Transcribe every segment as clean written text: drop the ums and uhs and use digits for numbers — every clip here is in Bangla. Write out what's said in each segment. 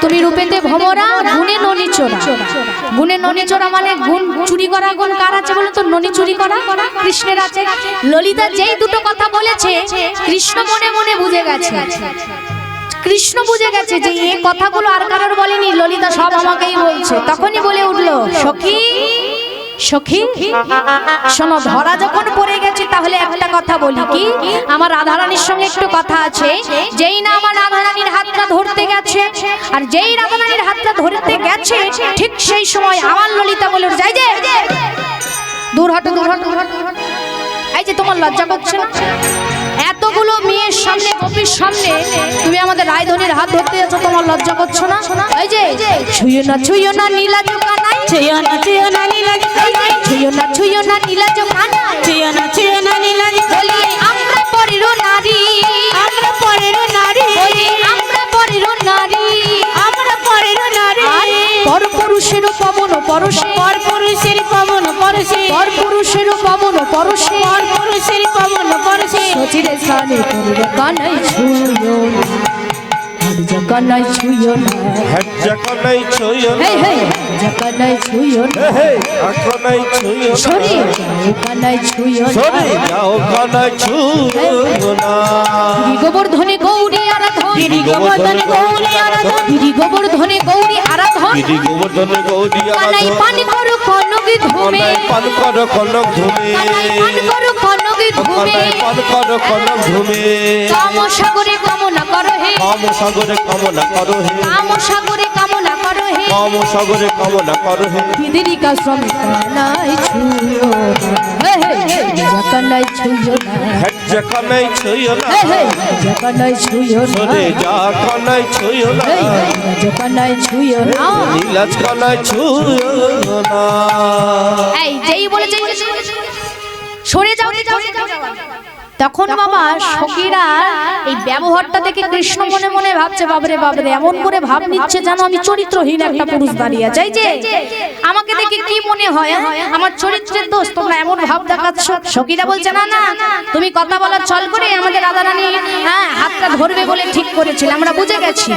তুমি রূপেতে ভমরা গুণে ননি চোরা। গুণে ননি চোরা মানে গুণ চুরি করা। গুণ কার আছে বলো তো? ননি চুরি করা কৃষ্ণের আছে। ললিতা যেই দুটো কথা বলেছে কৃষ্ণ মনে মনে বুঝে গেছে। কৃষ্ণ বুঝে গেছে যে এই কথাগুলো আর কারোর বলেনি, ললিতা সব আমাকেই বলছে। তখনই বলে উঠলো, সখী সখী শোনো, ধরা যখন পড়ে গেছি তাহলে একটা কথা বলি। কি? আমার রাধারানীর সঙ্গে একটু কথা আছে। যেই না আমার রাধারানীর হাতটা ধরতে গেছে, আর যেই রাধারানীর হাতটা ধরতে গেছে ঠিক সেই সময় আমার ললিতা বলে যাই যে দূর হটো, দূর হটো, দূর হটো। এই যে তোমার লজ্জা করছে না? এতগুলো মেয়ের সামনে, গোপীর সামনে তুমি আমাদের রায়ধনীর হাত ধরতে যাচ্ছ, তোমার লজ্জা করছো না? এই যে ছুঁয়ো না ছুঁয়ো না নীলা জোকানাই, ছুঁয়ো না ছুঁয়ো না নীলা জোকানাই, ছুঁয়ো না ছুঁয়ো না নীলা জোকানাই, ছুঁয়ো না ছুঁয়ো না নীলা জোকানাই। আমরা পরের নারী, আমরা পরের নারী, আমরা পরের নারী, আমরা পরের নারী। পরপুরুষের পবন পরশে, পরপুরুষের পবন পরশে, পরপুরুষের পবন পরশে, পরপুরুষের পবন পরশে। সচিরে সানে করবে কানাই ছুঁয়ো না, কানাই ছুঁয়ো না, কানাই ছুঁয়ো না, কানাই ছুঁয়ো না, কানাই ছুঁয়ো না, সরে যাও কানাই ছুঁয়ো না, সরে যাও কানাই ছুঁয়ো না। গিরি গোবর্ধনে গৌরী আরাধন, গিরি গোবর্ধনে গৌরী আরাধন, গিরি গোবর্ধনে গৌরী আরাধন, গিরি গোবর্ধনে গৌরী কানাই আরাধন, পান করো কনকে ধুমে, কানাই পান করো কনক ধুমে, কানাই পান করো কনকে ধুমে, কানাই পান করো কনক ধুমে। কাম সাগরে কামনা করো হে, কাম সাগরে কামনা করো হে, কাম সাগরে কামনা করো হে, কাম সাগরে কামনা করো হে। বিদিরিকা শ্রমিক কানাই ছুঁয়ো না, কানাই ছুঁয়ো না, কানাই ছুঁয়ো না, কানাই ছুঁয়ো না, সরে যা কানাই ছুঁয়ো না, কানাই ছুঁয়ো না। নীলাজ কানাই ছুঁয়ো না। এই যেই বলেছে সরে যাও, তখন বাবা সখীরা এই ব্যবহারটা দেখে কৃষ্ণ মনে মনে ভাবছে, বাবরে বাবরে, এমন করে ভাব নিচ্ছে যেন আমি চরিত্রহীন একটা পুরুষ দাঁড়িয়ে আছে। এই যে আমাকে দেখে কি মনে হয় আমার চরিত্রের দোষ, তোমরা এমন ভাব দেখাচ্ছ। সখীরা বলছে না না, তুমি কথা বলার চল করে আমাদের রাধারানী হাতটা ধরবে বলে ঠিক করেছিল, আমরা বুঝে গেছি।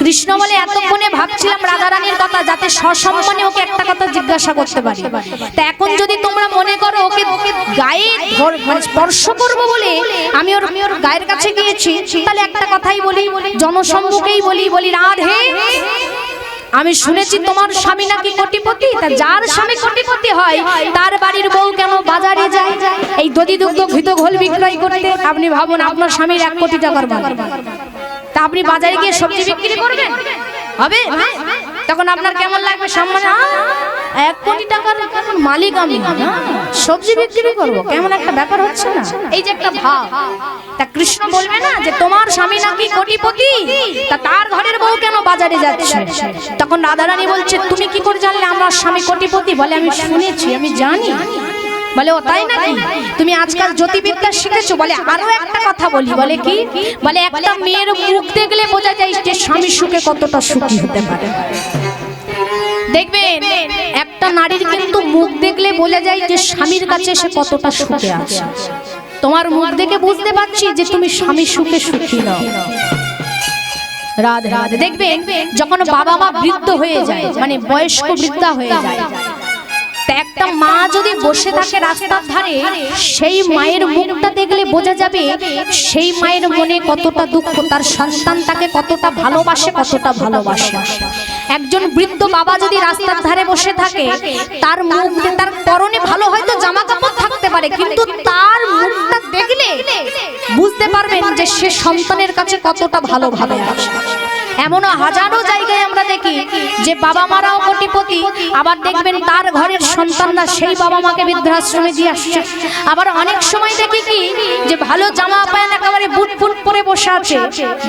কৃষ্ণ বলে এতক্ষণে ভাবছিলাম রাধারানীর কথা, যাতে সসম্মানে ওকে একটা কথা জিজ্ঞাসা করতে পারি। তা এখন যদি তোমরা মনে করো ওকে গায়ে স্পর্শ করবো বলে আমি ওর গায়ের কাছে গিয়েছি, তাহলে একটা কথাই বলি, জনসম্মুখেই বলি রাধে, আমি শুনেছি তোমার স্বামী নাকি কোটিপতি। তা যার স্বামী কোটিপতি হয় তার বাড়ির বউ কেন বাজারে যায় এই দধি দুগ্ধ ঘৃত ঘোল বিক্রয় করতে? আপনি ভাবুন, আপনার স্বামীর 1 কোটি টাকার মাল, তা আপনি বাজারে গিয়ে সবজি বিক্রি করবেন হবে? তখন আপনার কেমন লাগবে? সম্মান, 1 কোটি টাকার মালিক আমি, সবজি বিক্রি করবো, কেমন একটা ব্যাপার হচ্ছে না? এই যে একটা ভাব। তা কৃষ্ণ বলবে না যে তোমার স্বামী নাকি কোটিপতি, তা তার ঘরের বউ কেন বাজারে যাচ্ছে? তখন রাধারানী বলছে, তুমি কি করে জানলে আমার স্বামী কোটিপতি? বলে আমি শুনেছি, আমি জানি। বলে ও তাই নাকি? তুমি আজকাল জ্যোতির্বিদ্যা শিখেছো? বলে আরো একটা কথা বলি। বলে কি? বলে একটা মেয়ের মুখ দেখলে বোঝা যায় যে স্বামী সুখে কতটা সুখী হতে পারে। দেখবেন একটা নারীর কিন্তু মুখ দেখলে বোঝা যায় যে স্বামীর কাছে সে কতটা সুখে আছে। তোমার মুখ দেখে বুঝতে পারছি যে তুমি স্বামী সুখে সুখী নও। রাধে রাধে। দেখবেন যখন বাবা মা বৃদ্ধ হয়ে যায়, মানে বয়স্ক বৃদ্ধা হয়ে যায়, একটা মা যদি বসে থাকে রাস্তার ধারে, সেই মায়ের মুখটা দেখলে বোঝা যাবে সেই মায়ের মনে কতটা দুঃখ, তার সন্তান তাকে কতটা ভালোবাসে, কতটা ভালোবাসে। একজন বৃদ্ধ বাবা যদি রাস্তার ধারে বসে থাকে, তার মুখ, তার পরনে ভালো হয়তো জামা কাপড় থাকতে পারে, কিন্তু তার মুখটা দেখলে বুঝতে পারবেন যে সে সন্তানের কাছে কতটা ভালোভাবে আছে। এমনও হাজারো জায়গায় আমরা দেখি যে বাবা মারাও কোটিপতি, আবার দেখবেন তার ঘরের সন্তানরা সেই বাবা মাকে বৃদ্ধাশ্রমে দিয়ে আসছে। আবার অনেক সময় দেখি কি যে ভালো জামা প্যান্ট একেবারে বুট ফুট পরে বসে আছে,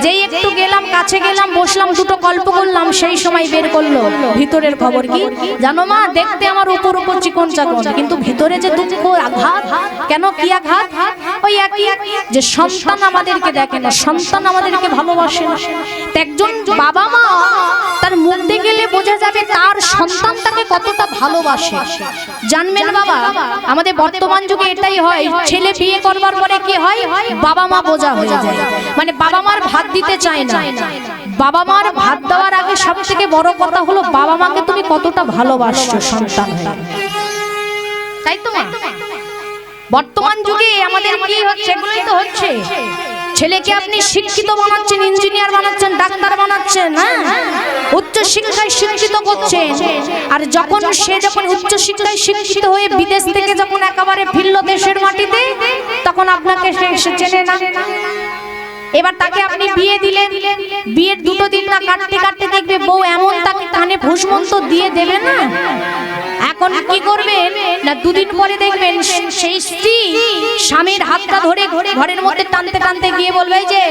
যেই একটু গেলাম, কাছে গেলাম, বসলাম, দুটো গল্প করলাম, সেই সময় বের করলো ভিতরের খবর। কি জানো মা, দেখতে আমার উপর উপর চিকন চাকন, কিন্তু ভিতরে যে দুঃখ, আঘাত। কেন? কি আঘাত? ওই একই যে সন্তান আমাদেরকে দেখে না, সন্তান আমাদেরকে ভালোবাসে না। একজন বাবা মা তার মুখ দেখলে বোঝা যাবে তার সন্তানটাকে কতটা ভালোবাসে। জানবেন বাবা, আমাদের বর্তমান যুগে এটাই হয়, ছেলে বিয়ে করবার পরে কি হয়, বাবা মা বোঝা হয়ে যায়, মানে বাবা মার ভাত দিতে চায় না। বাবা মার ভাত দেওয়ার আগে সব থেকে বড় কথা হলো বাবা মাকে তুমি কতটা ভালোবাসছো সন্তান হয়ে, তাই তো? বর্তমান যুগে আমাদের কি হচ্ছে, এগুলোই তো হচ্ছে। ছেলেকে আপনি শিক্ষিত বানাচ্ছেন, ইঞ্জিনিয়ার বানাচ্ছেন, ডাক্তার বানাচ্ছেন, হ্যাঁ, উচ্চ শিক্ষায় শিক্ষিত করছেন, আর যখন উচ্চ শিক্ষায় শিক্ষিত হয়ে বিদেশ থেকে যখন একেবারে ফিরল দেশের মাটিতে, তখন আপনাকে সে চেনে না। এবার তাকে আপনি বিয়ে দিলেন, বিয়ের দুটো দিন না কাটতে কাটতে দেখবে বউ এমন তাকে কানে ফুসমন্ত দিয়ে দেবে না। এখন কি করবেন না, দুদিন পরে দেখবেন সেই স্ত্রী স্বামীর হাতটা ধরে ঘরের মধ্যে টানতে টানতে গিয়ে বলবে যে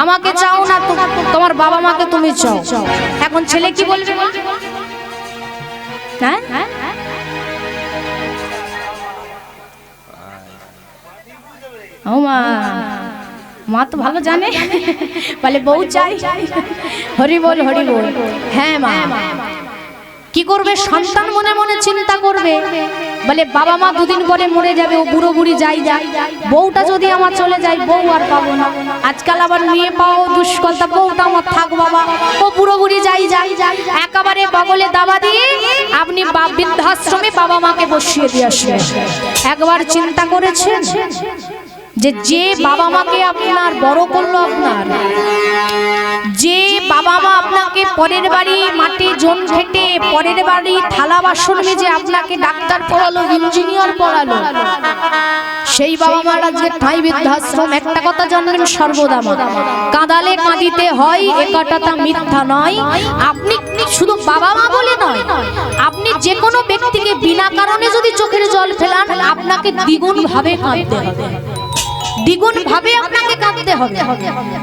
আমাকে চাও না, তোমার বাবা মাকে তুমি চাও। এখন ছেলে কি বলবে? হ্যাঁ, ও মা, মা তো ভালো জানে, বলে বউ চাই, হরি বল হরি বল। হ্যাঁ মা, কি করবে? সন্তান মনে মনে চিন্তা করবে, বলে বাবা মা দুদিন পরে মরে যাবে, ও বুড়ো বুড়ি যাই যায়, বউটা যদি আমার চলে যায় বউ আর পাবো না। আজকাল আবার মেয়ে পাও দুষ্কলতা, বউটা আমার থাক বাবা, ও বুড়ো বুড়ি যাই যায়, একেবারে বগলে দাবা দিয়ে আপনি বৃদ্ধাশ্রমে বাবা মাকে বসিয়ে দিয়ে আসবেন। একবার চিন্তা করেছেন যে বাবা মাকে আপনার বড় করলো, আপনার যে বাবা মা আপনাকে পরের বাড়ি মাটি জোন খেটে, পরের বাড়ি থালা বাসন মেজে আপনাকে ডাক্তার পড়ালো, ইঞ্জিনিয়ার পড়ালো, সেই বাবা মার আজকে ঠাঁই বৃদ্ধাশ্রম। একটা কথা জানবেন সর্বদা, কাঁদালে কাঁদিতে হয়, এ কথাটা মিথ্যা নয়। আপনি শুধু বাবা মা বলে নয়, আপনি যে কোনো ব্যক্তিকে বিনা কারণে যদি চোখের জল ফেলান, আপনাকে দ্বিগুণ ভাবে কাঁদতে হবে, দ্বিগুণ ভাবে আপনাকে কাঁদতে হবে।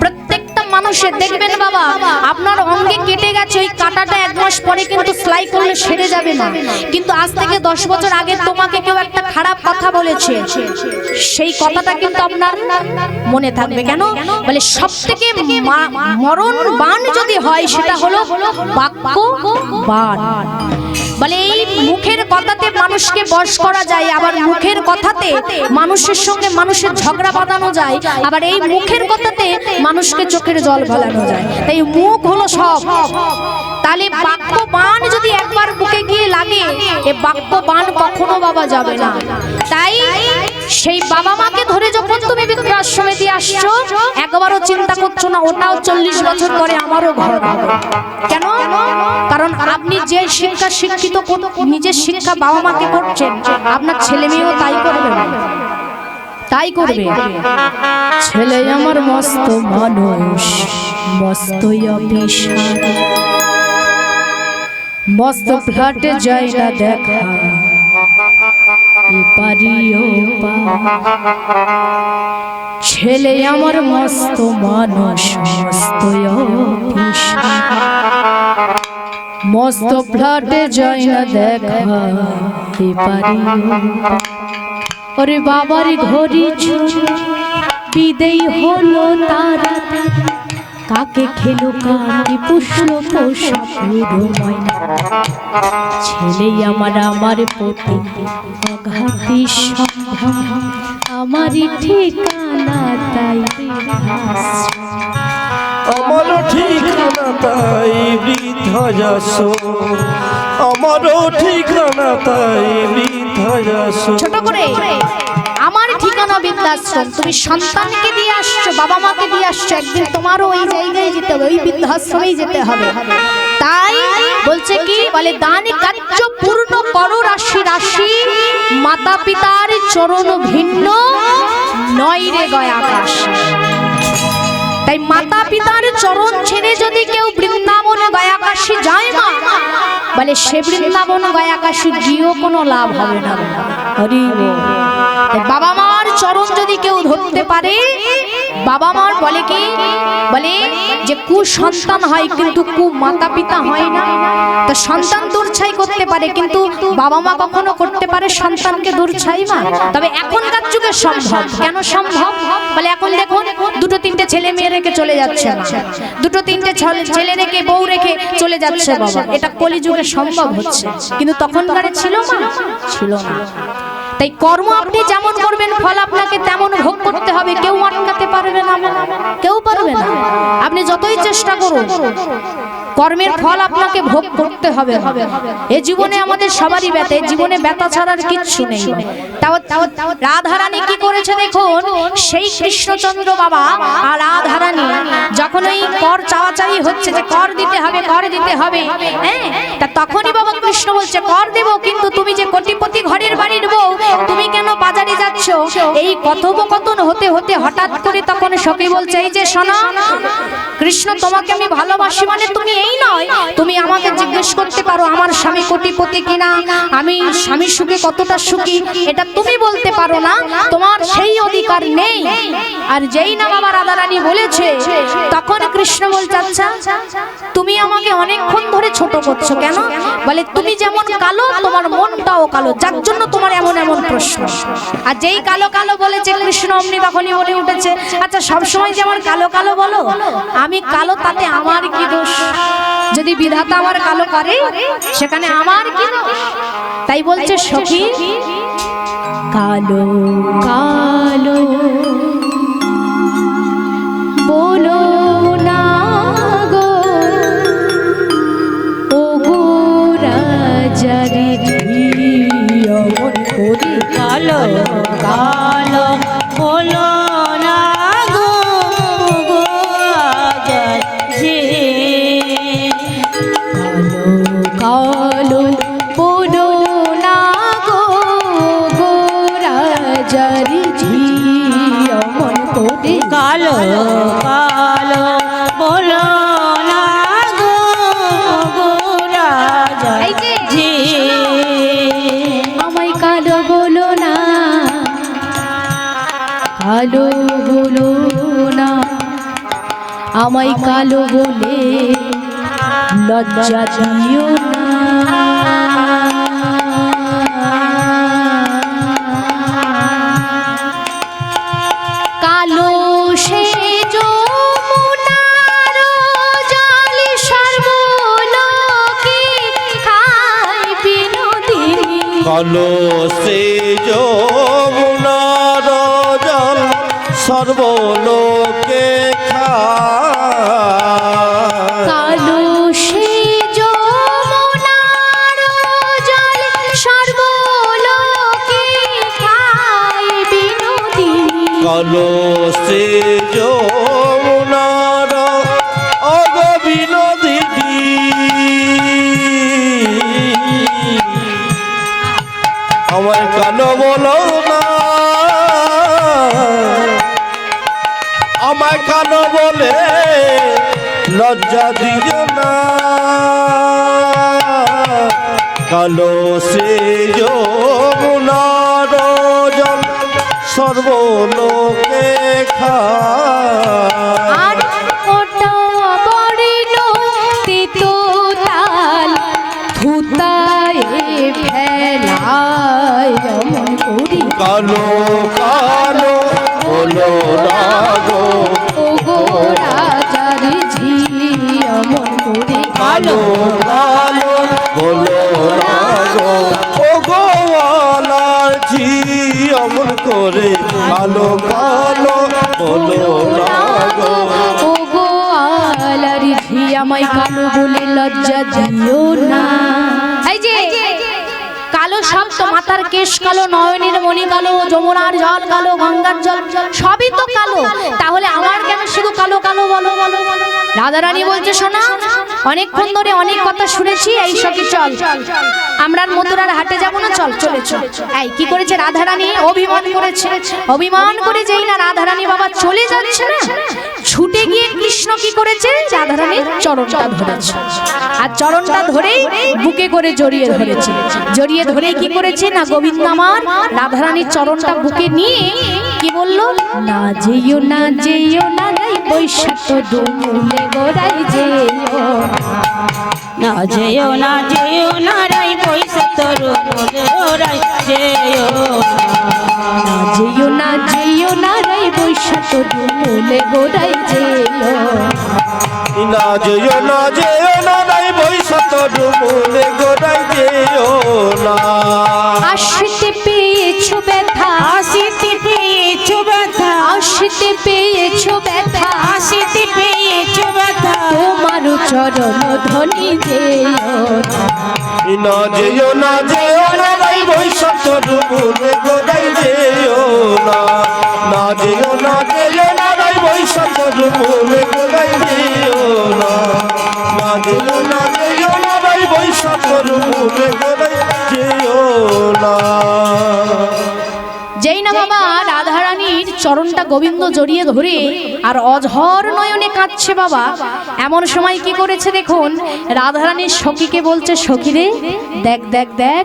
প্রত্যেকটা মানুষের দেখবেন বাবা, আপনার অঙ্গে কেটে গেছে, ওই কাঁটাটা এক মাস পরে কিন্তু সেলাই করলে সেরে যাবে না, কিন্তু আজ থেকে 10 বছর আগে তোমাকে কেউ একটা খারাপ কথা বলেছে, সেই কথাটা কিন্তু আপনার মনে থাকবে। কেন বলে সব থেকে মরণ বাণ যদি হয় সেটা হলো বাক্য বাণ। বলে এই মুখের কথাতে মানুষকে বশ করা যায়, আবার মুখের কথাতে মানুষের সঙ্গে মানুষের ঝগড়া বাঁধানো যায়, আবার এই মুখের কথাতে মানুষকে চোখের জল ফেলানো যায়। তাই মুখ হলো সব। তাহলে বাক্য বাণ যদি একবার বুকে গিয়ে লাগে, এ বাক্য বাণ কখনো বাবা যাবে না। তাই সেই বাবা মাকে ধরে যখন তুমি বৃদ্ধাশ্রমে দিয়ে আসছো, একবারও চিন্তা করছো না ওটাও 40 বছর পরে আমারও ঘর হবে। কেন? কারণ আপনি যে শিক্ষা শিক্ষিত নিজের শিক্ষা বাবা মাকে করছেন, আপনার ছেলে মেয়েও তাই করবে, তাই করবে। ছেলে আমার মস্ত মানুষ, মস্ত অফিসার, মস্ত ফ্ল্যাটে যায় না দেখা, ছেলে আমার মস্ত মানুষ, মস্ত অফিসার, মস্ত ফ্ল্যাটে যায় না দেখা, ওরে বাবার ঘড়ি বিদেই হলো তারা, কাকে খেলো কাকে পুষলো পোষা পুরো ময়না, ছেলে আমার আমার প্রতি অঘাতি সম্ভব, আমারই ঠিকানা তাই আমারও ঠিকানা তাই বৃদ্ধাশ্রম, আমারও ঠিকানা তাই বৃদ্ধাশ্রম। ছোট করে আমার ঠিকানা বৃদ্ধাশ্রম। তুমি সন্তানকে দিয়ে আসছো, বাবা মাকে দিয়ে আসছো, একদিন তোমারও ওই জায়গায় যেতে হবে, ওই বৃদ্ধাশ্রমেই যেতে হবে। তাই বলছে কি, বলে দান কার্য পূর্ণ করো রাশি রাশি, মাতা পিতার চরণ ভিন্ন নয় রে গয় আকাশ। তাই মাতা পিতার চরণ ছেড়ে যদি কেউ বৃন্দাবন গয়াকাশী যায় না, বলে সে বৃন্দাবন গয়াকাশী গিয়েও কোনো লাভ হবে না। হরি বল। বাবা মার চরণ যদি কেউ ধরতে পারে, বাবা মার বলে কি বলে যে কুসন্তান হয় কিন্তু কু মাতা পিতা হয় না। তো সন্তান দূরছাই করতে পারে কিন্তু বাবা মা কখনো করতে পারে সন্তানকে দূরছাই না। তবে এখনকার যুগে সম্ভব। কেন সম্ভব বলে এখন দেখুন দুটো তিনটে ছেলে মেয়ে রেখে চলে যাচ্ছে, দুটো তিনটে ছেলে রেখে বউ রেখে চলে যাচ্ছে বাবা। এটা কলিযুগে সম্ভব হচ্ছে, কিন্তু তখনকারে ছিল না, ছিল না। তাই কর্ম আপনি যেমন করবেন ফল আপনাকে তেমন ভোগ করতে হবে। কেউ আটকাতে পারবে না, কেউ পারবে না। আপনি যতই চেষ্টা করুন কর্মের ফল আপনাকে ভোগ করতে হবে। এই জীবনে আমাদের সবারই ব্যথা, এই জীবনে ব্যথা ছাড়ার কিচ্ছু নেই। রাধারানী কি করেছে দেখুন, সেই কৃষ্ণচন্দ্র বাবা আর রাধারানী যখন ওই কর চাওয়াচাই হচ্ছে যে কর দিতে হবে, কর দিতে হবে, হ্যাঁ, তা তখনই বাবা কৃষ্ণ বলছে কর দেব, কিন্তু তুমি যে কোটিপতি ঘরের বাড়ির বউ, তুমি কেন বাজারে যাচ্ছ? এই কথোপকথন হতে হতে হঠাৎ করে তখন সখী বলছে এই যে শোনো কৃষ্ণ, তোমাকে আমি ভালোবাসি মানে তুমি এই নয়, তুমি আমাকে জিজ্ঞেস করতে পারো আমার স্বামী কোটিপতি কিনা, আমি স্বামী সুখে কতটা সুখী, এটা তুমি বলতে পারো না, তোমার সেই অধিকার নেই। আর যেই না বাবা রাধারানী বলেছে তখন কৃষ্ণ বলছে আচ্ছা তুমি আমাকে অনেকক্ষণ ধরে ছোট করছো কেন? বলে তুমি যেমন কালো তোমার মনটাও কালো, যার জন্য তোমার এমন এমন প্রশ্ন। আর যেই কালো কালো বলেছে কৃষ্ণ অমনি তখনই বলে উঠেছে আচ্ছা সবসময় যেমন কালো কালো বলো, আমি কালো তাতে আমার কি দোষ? যদি বিধাতা আমার কালো করে সেখানে আমার কি দোষ? তাই বলছে সখী কালো কালো বলো না গো, ও গো রাজারে অমন করে কালো কালো বলো না গো, গো আজার যে কালো বলো না গো, গো রাজারে অমন করে কালো কালো বলো না গো, গো রাজার এই যে যে আমায় কালো বলো না, কালো বলো না, আমায় কালো বলে লজ্জা দিও না। কালো সে যমুনার জল সর্বলোকে খায় বিনোদিনী। কালো সে যমুনার জল সর্বলোকে খায়। কালো সে যমুনার জল সর্বলোকে খায় বিনোদিনী। কালো সে যমুনার অগ বিনোদিনী। আমায় কালো বলো না, আমায় কালো বলে লজ্জা দিও না। কালো সে যমুনার জল সর্বলোকে খায়। আর ওটা বড়িল তিতো তাল থুতায় ফেলায় অমন করি। কালো কালো বলো না গো, ও গো রাজার ঝি অমন করি। কালো কালো বলো না গো, ও গো আলার ঝি অমন করে। কালো কালো বলো না গো, ও গো আলার ঝি আমায় কালো বলে লজ্জা দিও না। এই যে কালো সব তো, মাথার কেশ কালো, নয়নের মণি কালো, যমুনার জল কালো, গঙ্গার জল সবই তো কালো, তাহলে আমার কেন শুধু কালো কালো বলো? রাধারানী বলছে শোনা অনেকক্ষণ ধরে অনেক কথা শুনেছি, এই সখী চল আমরা মথুরার হাটে যাবো না, চল চলে চল। এই কি করেছে রাধারানী? অভিমান করেছে। অভিমান করে যেই না রাধারানী বাবা চলে যাচ্ছে না, ছুটে গিয়ে কৃষ্ণ কি করেছে? রাধারানীর চরণটা ধরেছে, আর চরণটা ধরেই বুকে করে জড়িয়ে ধরেছে। জড়িয়ে ধরে ধরে কি করেছে না গোবিন্দ আমার রাধারানীর চরণটা বুকে নিয়ে কি বললো, না যেও না যেও না রাই বৈশাখ ডুমুলে গোড়াই যেও না যেও না যেও না রাই পয়সা তোর রাই যেও না যেও না যেও না রাই বৈশাখ ডুমুলে গোড়াই যেও না যেও না যেও না নাই বৈশাখ ডুমুলে গোড়াই যেও না। আসতে পেয়েছো ব্যথা আসিতে পেয়েছো ব্যথা আসতে পেয়েছো ব্যথা আসিতে পেয়েছো ব্যথা তোমার চরণ ধ্বনি যেও না যেও না যেও না নাই বৈশাখ ডুমুলে গোড়াই যেও না। না যেও না যেও না নাই বৈশাখ ডুমুলে গোড়াই যেও না। না যেও না যেও না নাই বৈশাখ ডুমুলে গোড়াই যেও না। যেই না বাবা রাধারানীর চরণটা গোবিন্দ জড়িয়ে ধরে আর অঝর নয়নে কাঁদছে বাবা, এমন সময় কি করেছে দেখুন, রাধারানীর সখীকে বলছে, সখী রে দেখ দেখ দেখ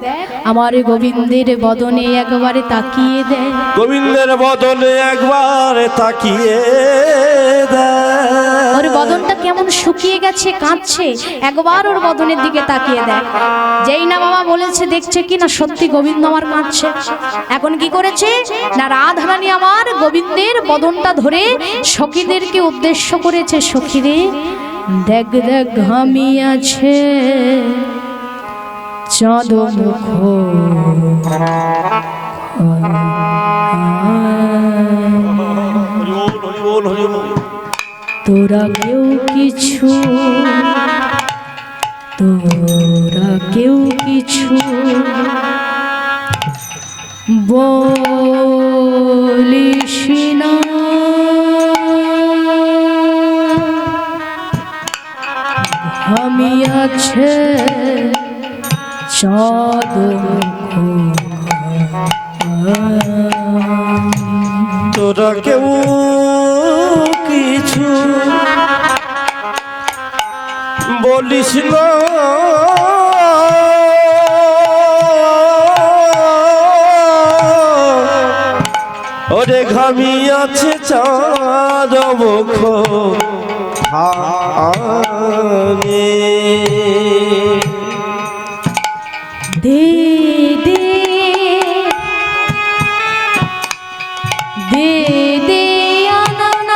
আমার গোবিন্দের বদনে একবারে তাকিয়ে দেখ। গোবিন্দের বদনে একবার তাকিয়ে দেখ। ওর বদনটা কেমন শুকিয়ে গেছে, কাঁদছে, একবার ওর বদনের দিকে তাকিয়ে দেখ। যেই না বাবা বলেছে দেখছে কি না সত্যি গোবিন্দ আমার কাঁদছে। এখন কি করেছে না রাধারানী আমার গোবিন্দের বদনটা ধরে সখীদেরকে উদ্দেশ্য করেছে, সখীরে দেখ দেখ ঘামিয়াছে চাঁদ মুখ তোরা কেউ কিছু তোরা কেউ কিছু বলিস না, আমি আছে চাঁদ তোরা কেউ কিছু বলিস না, ওরে ঘামিয়াছে চাঁদ মুখ হানে। দে দে দে দে আনানায়ানি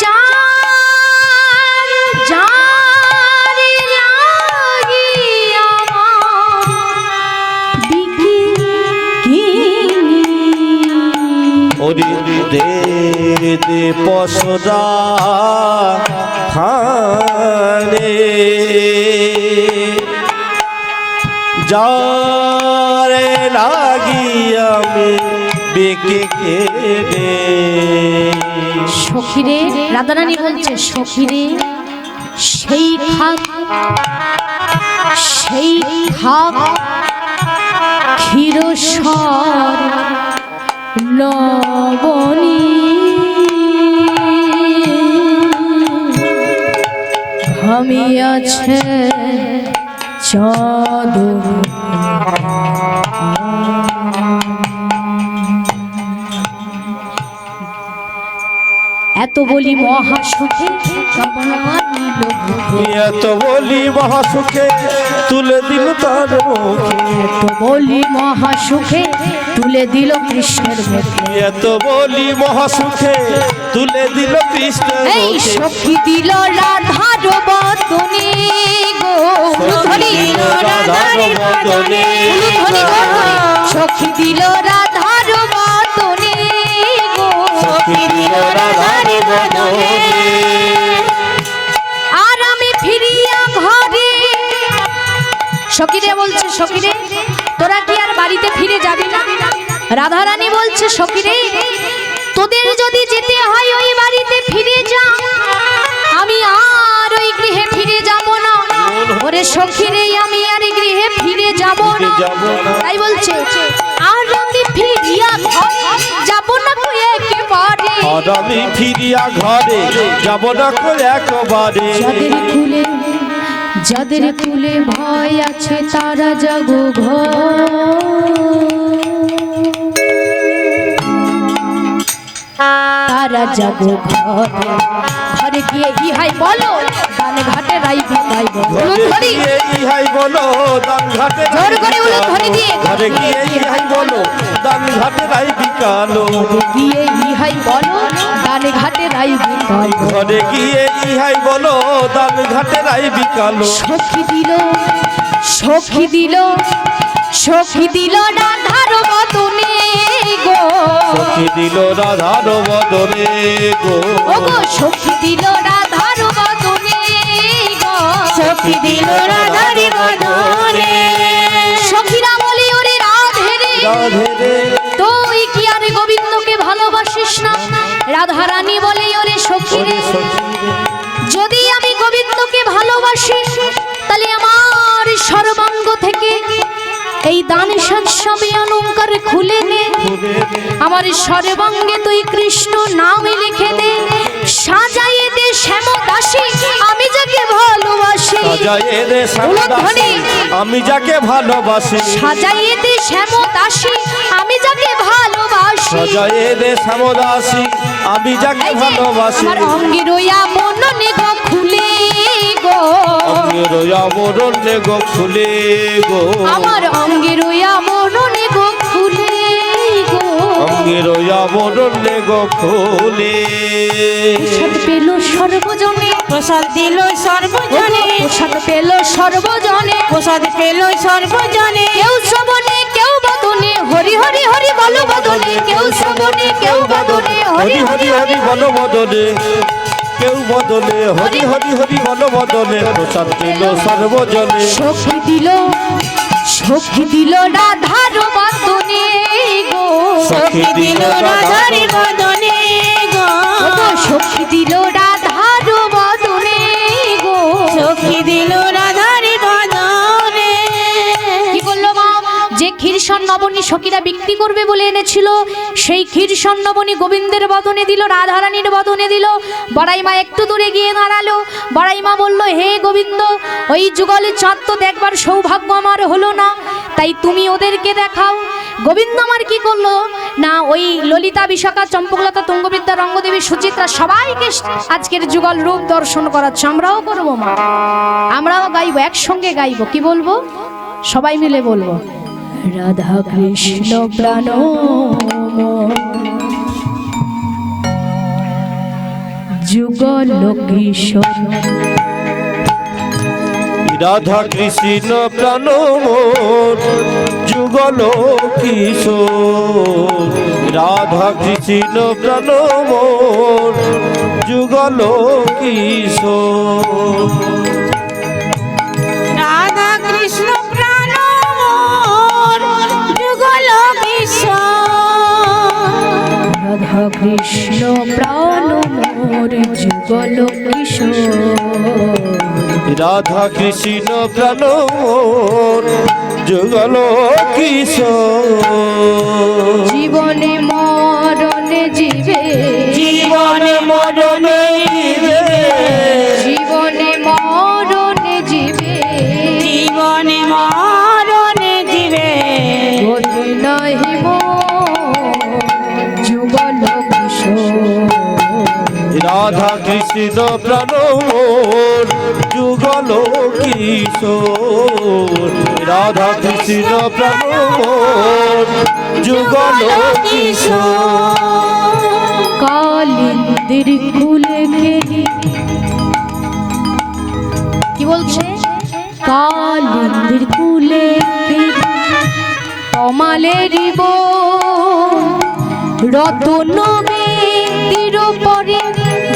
যার যার লাগি আমার বিকিনি ওরে দে দে পশরা খানে যারে লাগি আমি বেকে রে। সখীরে রাধারানী বলছে, সখীরে সেই খাক সেই খাক ক্ষীরসর লবণী ঘামিয়াছে চাঁদ এত বলি মহাসুখে কামনা নিল বুকে, এত বলি মহাসুখে তুলে দিল তার মুখে। এত বলি মহাসুখে তুলে দিল কৃষ্ণের মুখে, এত বলি মহাসুখে তুলে দিল কৃষ্ণের এই মুখে। সখী দিল রাধার বদনে গো ধরি রাধার বদনে সখী দিল রাধার বদনে গো সখী দিল রাধার বদনে। আর আমি ফিরিয়া ঘরে, সখীরে বলছে, সখীরে তোরা কি আর বাড়িতে ফিরে যাবি না? রাধারানী বলছে, সখীরে তোদের যদি যেতে হয় ওই বাড়িতে ফিরে যা, আমি আর ওই গৃহে ফিরে যাব না। ওরে সখীরে আমি আর গৃহে ফিরে যাব না। তাই বলছে আর আমি ফিরিয়া ঘরে যাব না গো একেবারে। আর আমি ফিরিয়া ঘরে যাব না কো একবারে যাদের কুলে ভয় আছে তারা জাগো ঘর, তারা জাগো ঘর, ঘরে গিয়ে ইহাই বলো দান ঘাটে রাই বিকাই ঘরে গিয়ে ইহাই বলো দান ঘাটে জোর করে বলো ঘরে গিয়ে, ঘরে গিয়ে ইহাই বলো দান ঘাটে রাই বিকালো, গিয়ে ইহাই বলো দান ঘাটে রাই বিকাল, ঘরে গিয়ে ইহাই বলো দান ঘাটে রাই বিকালো। সখী দিল সখী দিল সখী দিল রাধার বদনে গো, সখী দিল রাধার বদনে গো, ও গো সখী দিল রাধার বদনে গো, সখী দিল রাধারি বদনে, সখীরা বলি ওরে রাধে রে রাধে রে তুই কি আর গোবিন্দকে ভালোবাসিস না? রাধা রানী বলে ওরে সখী রে যদি আমি গোবিন্দকে ভালোবাসি তাহলে আমার সর্বাঙ্গ থেকে এই দান সবই অলঙ্কার খুলে নে, আমার সর্বাঙ্গে তুই কৃষ্ণ নাম লিখে দে, সাজাইয়ে দে শ্যামদাসী আমি যাকে ভালোবাসি, সাজাইয়ে দে শ্যামদাসী আমি যাকে ভালোবাসি, সাজাইয়ে দে শ্যামদাসী আমি যাকে ভালোবাসি, সাজাইয়ে দে শ্যামদাসী আমি যাকে ভালোবাসি, আমার অঙ্গে রইয়া মননে গো খুলে গো, অঙ্গে রইয়া মরণে গো খুলে গো, আমার অঙ্গে রইয়া মননে গো খুলে গো, অঙ্গে রইয়া মরণে গো খুলে। প্রসাদ পেল সর্বজনে, প্রসাদ দিল সর্বজনে, প্রসাদ পেল সর্বজনে, প্রসাদ পেল সর্বজনে, কেউ শ্রবণে কেউ বদনে হরি হরি হরি বলো বদনে, কেউ শ্রবণে কেউ বদনে হরি হরি হরি বল বদনে, কেউ বদনে হরি হরি হরি বল বদনে, প্রসাদ দিল সর্বজনে, সখী দিল রাধার বদনে গো, সখী দিল রাধারি বদনে গো, সখী দিল রাধার বদনে গো, সখী দিল রাধারি বদনে। কি বললো মা? যে ক্ষীরসন নবনী সখীরা বিক্রি করবে বলে এনেছিল সেই ক্ষীরসন নবনী গোবিন্দের বদনে দিল, রাধারানীর বদনে দিল। বড়াই মা একটু দূরে গিয়ে দাঁড়ালো, বড়াই মা বলল হে গোবিন্দ ওই যুগলে চাঁদ তো দেখবার সৌভাগ্য আমার হলো না, তাই তুমি ওদেরকে দেখাও। গোবিন্দ আমার কি করলো না ওই ললিতা বিশাখা চম্পকলতা তুঙ্গবিদ্যা রঙ্গদেবী সুচিত্রা সবাইকে আজকের যুগল রূপ দর্শন করাচ্ছে। আমরাও করবো মা, আমরাও গাইবো, একসঙ্গে গাইবো। কি বলবো? সবাই মিলে বলবো রাধা কৃষ্ণ প্রাণ যুগল কিশোর, রাধা কৃষ্ণ প্রাণ মোর যুগল কিশোর, রাধা কৃষ্ণ প্রাণ মোর যুগল কিশোর, রাধা কৃষ্ণ প্রাণ মোর যুগল কিশোর, রাধা কৃষ্ণ প্রাণ মোর যুগল কিশোর, রাধা কৃষ্ণ প্রাণ মোর যুগল কিশোর, জীবনে মরণে জীবে, জীবনে মরণে জীবে, জীবনে মরণে জীবে, জীবনে মরণে জীবে, গতি নাহি যুগল কিশোর, রাধা কৃষ্ণ প্রাণ মোর যুগল কিশোর, রাধা কৃষ্ণ প্রাণ মোর যুগল কিশোর, কালিন্দির কুলে খেলি। কি বলছে? কালিন্দির কুলে খেলি কমালের রতন মেয়ের পরে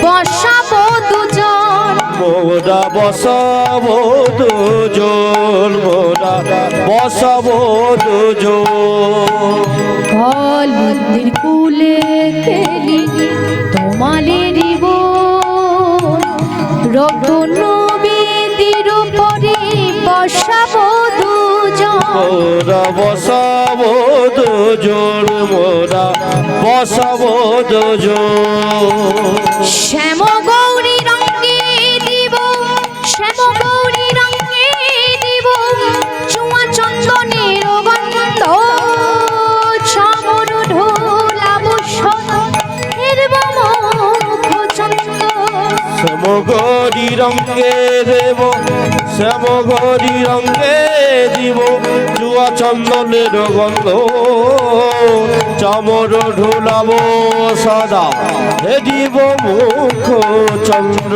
বসাবো দুজন, মোরা বসাবো দুজন, মোরা বসাবো দুজন, কালিন্দির কুলে খেলি তোমালের রতন মেয়ের পরে বসাবো দুজন, মোরা বসাবো দুজন, মোরা বসবদ শ্যাম গৌরী রঙে দিব, শ্যাম গৌরী রঙে দিব চুয়া চন্দনের গন্ধ, চামর ঢোলাব হেরব মুখ চন্দ। শ্যামগরি রঙে দেব, শ্যামগরি রঙে দিব জুয়া চন্দনের গন্ধ, চামর ঢোলাব সদা হে দিব মুখ চন্দ্র।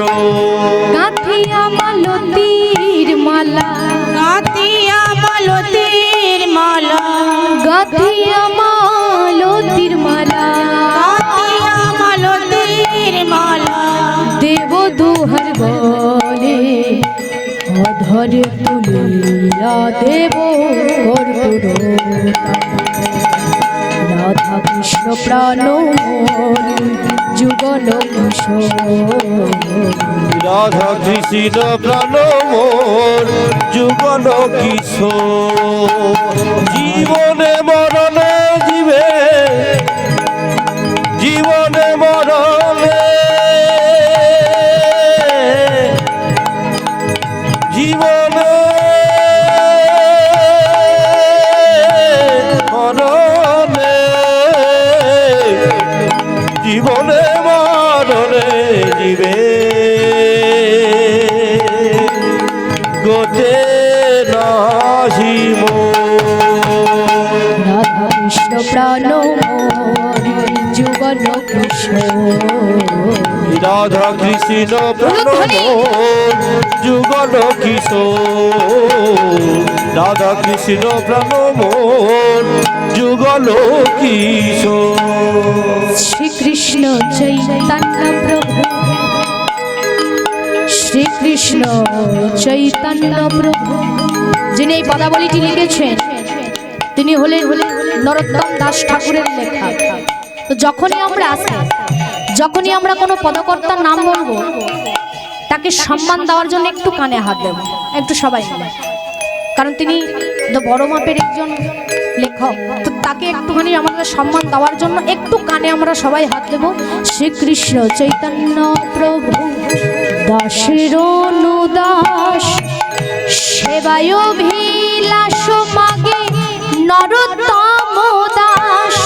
গাঁথিয়া মালতীর মালা, গাতিয়া মালতীর মালা, গাঁথিয়া মালতীর মালা, গাতিয়া মালতীর মালা, দেব দুহার বলে অধরে তুলিয়া দেব রাধা কৃষ্ণ প্রাণ যুগল কিশোর। রাধা কৃষ্ণ প্রাণ মোর যুগল কিশোর। জীবনে মরণে জীবে, জীবনে মরণে, জীবনে মরণে, জীবনে মরণে জীবে গোতে নাহিম। রাধা কৃষ্ণ প্রাণ যুগল কিশোর। রাধা কৃষ্ণ প্রাণ মোর যুগল কিশোর। রাধা কৃষ্ণ প্রাণ মোর যুগল কিশোর। শ্রীকৃষ্ণ চৈতন্য প্রভু, শ্রীকৃষ্ণ চৈতন্য প্রভু, যিনি এই পদাবলীটি লিখেছেন তিনি হলেন নরোত্তম দাস ঠাকুরের লেখা। তো যখনই আমরা আসি, যখনই আমরা কোনো পদকর্তার নাম বলবো তাকে সম্মান দেওয়ার জন্য একটু কানে হাত দেব, একটু সবাই মিলে, কারণ তিনি তো বড় মাপের একজন লেখক, তো তাকে একটুখানি আমাদের সম্মান দেওয়ার জন্য একটু কানে আমরা সবাই হাত দেব। শ্রীকৃষ্ণ চৈতন্য প্রভু দাসের অনুদাস, সেবায় অভিলাষ মাগে নরোত্তম দাস।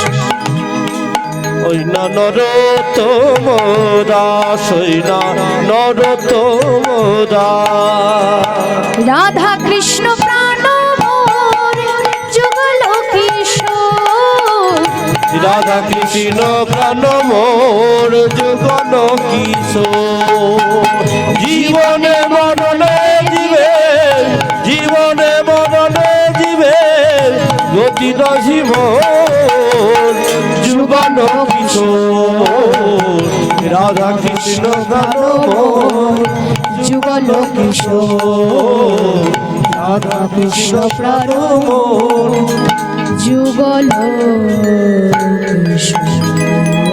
ওই না নরোত্তম দাস, ওই না নরোত্তম দাস। রাধা কৃষ্ণ প্রাণ মোর যুগল কিশোর। রাধা কৃষ্ণ প্রাণ মোর যুগল কিশোর। জীবনে মরণে জীবে, জীবনে মরণে জীবে গতি নসিব যুগল কিশোর। রাধা কৃষ্ণ প্রাণ মোর যুগল কিশোর। রাধা কৃষ্ণ প্রাণ মোর যুগল কিশোর।